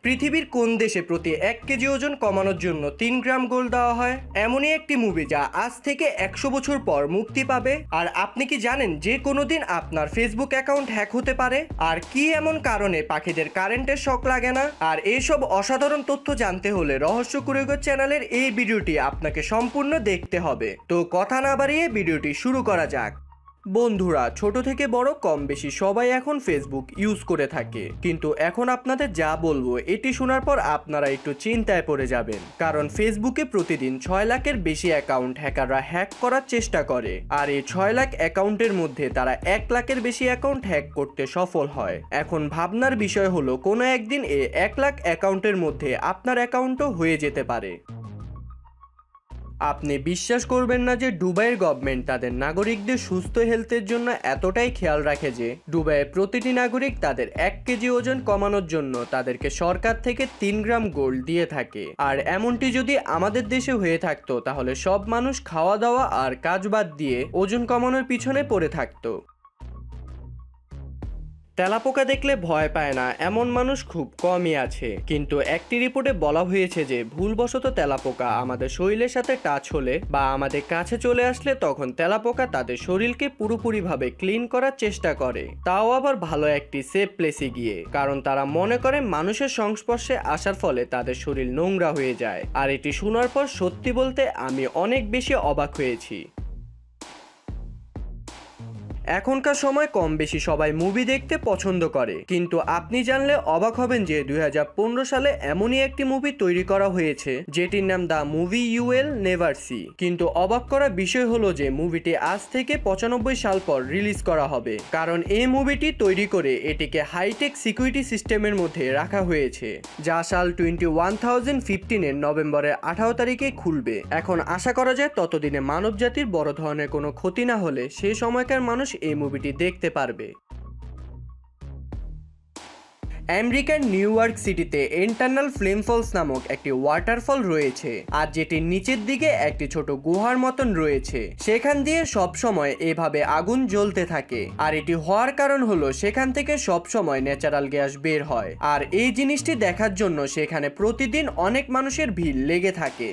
পৃথিবীর কোন দেশে প্রতি 1 কেজি ওজন কমানোর জন্য 3 গ্রাম গোল্ড দেওয়া হয়? এমনই একটি মুভি যা আজ থেকে 100 বছর পর মুক্তি পাবে। আর আপনি কি জানেন যে কোনো দিন আপনার ফেসবুক অ্যাকাউন্ট হ্যাক হতে পারে? আর কি এমন কারণে পাখিদের কারেন্টের শক লাগে না? আর এইসব অসাধারণ তথ্য জানতে হলে রহস্য কুরিওগো চ্যানেলের এই ভিডিওটি আপনাকে সম্পূর্ণ দেখতে হবে। তো কথা না বাড়িয়ে ভিডিওটি শুরু করা যাক। বন্ধুরা, ছোট থেকে বড় কম বেশি সবাই এখন ফেসবুক ইউজ করে থাকে, কিন্তু এখন আপনাদের যা বলবো এটি শোনার পর আপনারা একটু চিন্তায় পড়ে যাবেন। কারণ ফেসবুকে প্রতিদিন 6 লাখের বেশি অ্যাকাউন্ট হ্যাকাররা হ্যাক করার চেষ্টা করে, আর এই 6 লাখ অ্যাকাউন্টের মধ্যে তারা 1 লাখের বেশি অ্যাকাউন্ট হ্যাক করতে সফল হয়। এখন ভাবনার বিষয় হলো কোনো একদিন এই 1 লাখ অ্যাকাউন্টের মধ্যে আপনার অ্যাকাউন্টও হয়ে যেতে পারে। আপনি বিশ্বাস করবেন না যে দুবাইয়ের গভর্নমেন্ট তাদের নাগরিকদের সুস্থ হেলথের জন্য এতটাই খেয়াল রাখে যে দুবাইয়ের প্রতিটি নাগরিক তাদের 1 কেজি ওজন কমানোর জন্য তাদেরকে সরকার থেকে 3 গ্রাম গোল্ড দিয়ে থাকে। আর এমনটি যদি আমাদের দেশে হয়ে থাকতো তাহলে সব মানুষ খাওয়া দাওয়া আর কাজ বাদ দিয়ে ওজন কমানোর পিছনে পড়ে থাকতো। তেলাপোকা দেখলে ভয় পায় না এমন মানুষ খুব কমই আছে, কিন্তু একটি রিপোর্টে বলা হয়েছে যে ভুলবশত তেলাপোকা আমাদের শরীরের সাথে টাচ হলে বা আমাদের কাছে চলে আসলে তখন তেলাপোকা তাদের শরীরকে পুরোপুরিভাবে ক্লিন করার চেষ্টা করে, তাও আবার ভালো একটি সেফ প্লেসে গিয়ে, কারণ তারা মনে করে মানুষের সংস্পর্শে আসার ফলে তাদের শরীর নোংরা হয়ে যায়। আর এটি শোনার পর সত্যি বলতে আমি অনেক বেশি অবাক হয়েছি। এখনকার সময় কম বেশি সবাই মুভি দেখতে পছন্দ করে, কিন্তু আপনি জানলে অবাক হবেন যে 2015 সালে এমনই একটি মুভি তৈরি করা হয়েছে যেটির নাম the movie you will never see. কিন্তু অবাক করা বিষয় হলো যে মুভিটি আজ থেকে 95 সাল পর রিলিজ করা হবে, কারণ এই মুভিটি তৈরি করে এটিকে হাইটেক সিকিউরিটি সিস্টেমের মধ্যে রাখা হয়েছে, যা সাল 21015 নভেম্বরের 18 তারিখে খুলবে। এখন আশা করা যায় ততদিনে মানব জাতির বড় ধরনের কোনো ক্ষতি না হলে সেই সময়কার মানুষ এই মুভিটি দেখতে পারবে। আমেরিকার নিউ ইয়র্ক সিটিতে ইন্টারনাল ফ্লেম ফলস নামক একটি ওয়াটারফল রয়েছে, আর যেটির নিচের দিকে একটি ছোট গুহার মতন রয়েছে। সেখান দিয়ে সব সময় এভাবে আগুন জ্বলতে থাকে, আর এটি হওয়ার কারণ হলো সেখান থেকে সব সময় ন্যাচারাল গ্যাস বের হয়, আর এই জিনিসটি দেখার জন্য সেখানে প্রতিদিন অনেক মানুষের ভিড় লেগে থাকে।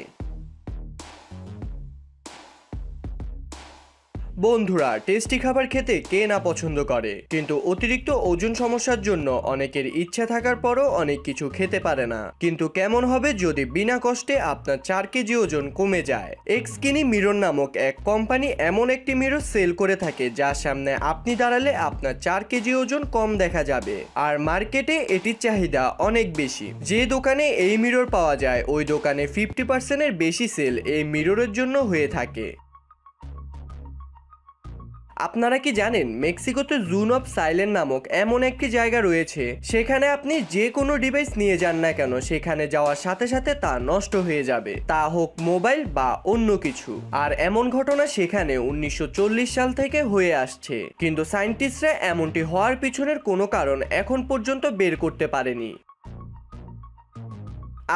বন্ধুরা, টেস্টি খাবার খেতে কে না পছন্দ করে, কিন্তু অতিরিক্ত ওজন সমস্যার জন্য অনেকের ইচ্ছা থাকার পরও অনেক কিছু খেতে পারে না। কিন্তু কেমন হবে যদি বিনা কষ্টে আপনার 4 কেজি ওজন কমে যায়? এক্সকিনি মিরর নামক এক কোম্পানি এমন একটি মিরর সেল করে থাকে যার সামনে আপনি দাঁড়ালে আপনার 4 কেজি ওজন কম দেখা যাবে। আর মার্কেটে এটির চাহিদা অনেক বেশি। যে দোকানে এই মিরর পাওয়া যায় ওই দোকানে 50% বেশি সেল এই মিররের জন্য হয়ে থাকে। আপনারা কি জানেন মেক্সিকোতে জোন অফ সাইলেন্স নামক এমন একটি জায়গা রয়েছে, সেখানে আপনি যে কোনো ডিভাইস নিয়ে যান না কেন সেখানে যাওয়ার সাথে সাথে তা নষ্ট হয়ে যাবে, তা হোক মোবাইল বা অন্য কিছু। আর এমন ঘটনা সেখানে 1940 সাল থেকে হয়ে আসছে, কিন্তু সায়েন্টিস্টরা এমনটি হওয়ার পিছনের কোনো কারণ এখন পর্যন্ত বের করতে পারেনি।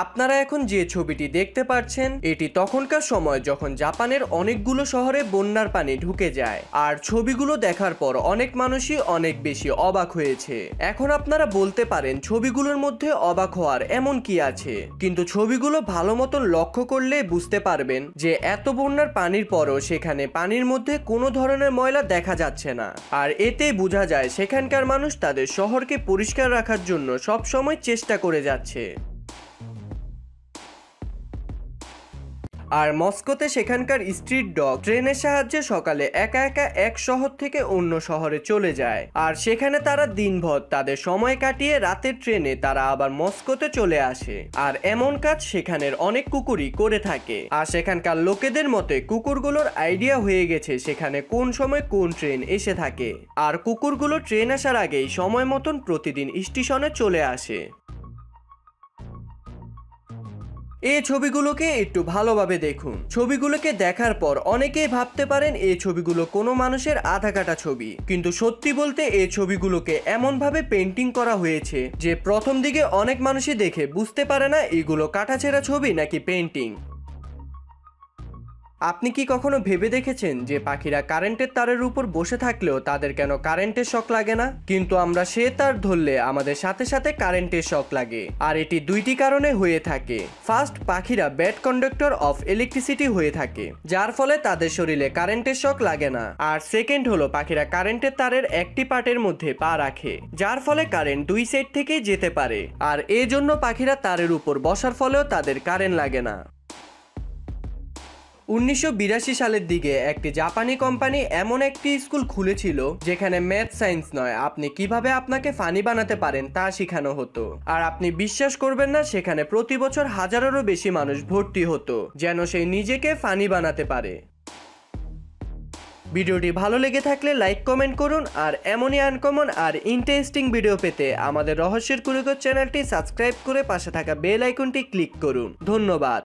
আপনারা এখন যে ছবিটি দেখতে পাচ্ছেন এটি তখনকার সময় যখন জাপানের অনেকগুলো শহরে বন্যার পানি ঢুকে যায়, আর ছবিগুলো দেখার পর অনেক মানুষই অনেক বেশি অবাক হয়েছে। এখন আপনারা বলতে পারেন ছবিগুলোর মধ্যে অবাক হওয়ার এমন কি আছে, কিন্তু ছবিগুলো ভালো মতন লক্ষ্য করলে বুঝতে পারবেন যে এত বন্যার পানির পরও সেখানে পানির মধ্যে কোনো ধরনের ময়লা দেখা যাচ্ছে না। আর এতে বোঝা যায় সেখানকার মানুষ তাদের শহরকে পরিষ্কার রাখার জন্য সব সময় চেষ্টা করে যাচ্ছে। আর মস্কোতে সেখানকার স্ট্রিট ডগ ট্রেনের সাহায্যে সকালে একা একা এক শহর থেকে অন্য শহরে চলে যায়, আর সেখানে তারা দিনভর তাদের সময় কাটিয়ে রাতের ট্রেনে তারা আবার মস্কোতে চলে আসে। আর এমন কাজ সেখানের অনেক কুকুরই করে থাকে, আর সেখানকার লোকেদের মতে কুকুরগুলোর আইডিয়া হয়ে গেছে সেখানে কোন সময় কোন ট্রেন এসে থাকে, আর কুকুরগুলো ট্রেন আসার আগেই সময় মতন প্রতিদিন স্টেশনে চলে আসে। এই ছবিগুলোকে একটু ভালোভাবে দেখুন। ছবিগুলোকে দেখার পর অনেকেই ভাবতে পারেন এই ছবিগুলো কোনো মানুষের আধা কাটা ছবি, কিন্তু সত্যি বলতে এই ছবিগুলোকে এমনভাবে পেন্টিং করা হয়েছে যে প্রথম দিকে অনেক মানুষই দেখে বুঝতে পারে না এগুলো কাটাছেঁড়া ছবি নাকি পেন্টিং। আপনি কি কখনো ভেবে দেখেছেন যে পাখিরা কারেন্টের তারের উপর বসে থাকলেও তাদের কেন কারেন্টের শক লাগে না? কিন্তু আমরা সে তার ধরলে আমাদের সাথে সাথে কারেন্টের শক লাগে। আর এটি দুইটি কারণে হয়ে থাকে। ফার্স্ট, পাখিরা ব্যাড কন্ডাক্টর অফ ইলেকট্রিসিটি হয়ে থাকে, যার ফলে তাদের শরীরে কারেন্টের শক লাগে না। আর সেকেন্ড হলো পাখিরা কারেন্টের তারের একটি পার্টের মধ্যে পা রাখে, যার ফলে কারেন্ট দুই সাইড থেকেই যেতে পারে। আর এজন্য পাখিরা তারের উপর বসার ফলেও তাদের কারেন্ট লাগে না। 1982 সালের দিকে একটি জাপানি কোম্পানি এমন একটি স্কুল খুলেছিল যেখানে ম্যাথ সায়েন্স নয়, আপনি কিভাবে আপনাকে ফানি বানাতে পারেন তা শেখানো হতো। আর আপনি বিশ্বাস করবেন না, সেখানে প্রতি বছর হাজারেরও বেশি মানুষ ভর্তি হতো যেন সে নিজেকে ফানি বানাতে পারে। ভিডিওটি ভালো লেগে থাকলে লাইক কমেন্ট করুন, আর এমনই আনকমন আর ইন্টারেস্টিং ভিডিও পেতে আমাদের রহস্যের কুড়িগো চ্যানেলটি সাবস্ক্রাইব করে পাশে থাকা বেল আইকনটি ক্লিক করুন। ধন্যবাদ।